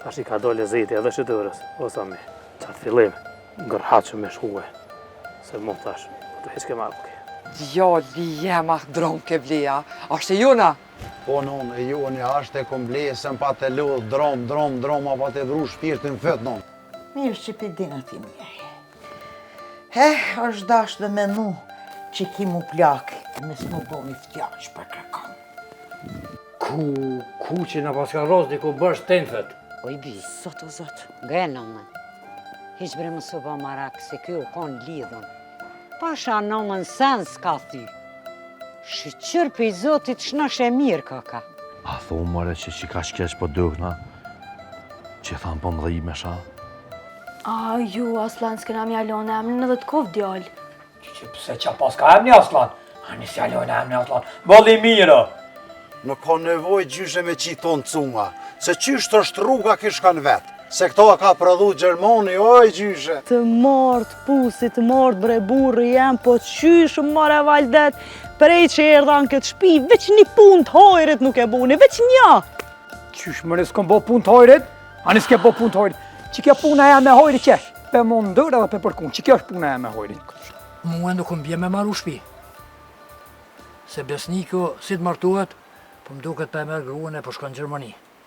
Tash I ka dole zeti edhe shëtërës, osa me qatë fillim, ngërhaqë me shkuve, se mu tash, të heq ke marrë ke. Djalli jema dron ke vleja, ashtë e jona? Po non, e joni, ashtë e kom blesën pa të lodhë, drom, pa të vru shpirtin fët, non. Mirë që pidina ti mirë. Është dash dhe menu që ki mu plak, me s'mu bo mi ftjash për kërkon. Ku që në paska roz diku bësh tenfet? Oj bi, Zot o zot. gëna me. Hiç bre më soba marak se kjo u kon lidhën. Pasha nomën sen s'ka thy. Shqyr për I zotit shnosh e mirë kaka. A thonë mëre që ka shkesh për dëgna, që thamë për më dhe I me sha? A, ju, aslan s'kena mjallon e emnin edhe t'kov djallë. Që pse qa pas ka emni aslan? Ani si alojnë emni aslan. Bolli mirë! Nuk ka nevoj gjyshe me qiton cunga, se qysht është rruga kish kanë vetë. Se këto ka prodhu Gjermoni, oj gjyshe. Të mort pusi, të mort bre burri jem, po qysh more valdet, prej që erdha në këtë shpi, veç një pun të hojrit nuk e buni, veç një. Qysh mëre s'kom bo pun të hojrit? Ani s'ke bo pun të hojrit? Që kjo puna e me hojrit qesh? Pe mundur edhe pe përkun, që kjo është puna e me hojrit? Mua nuk më bje me marru shpi. Se besniku si të martuhet, po më duket pa e merë gruën e po shkon në Gjermani.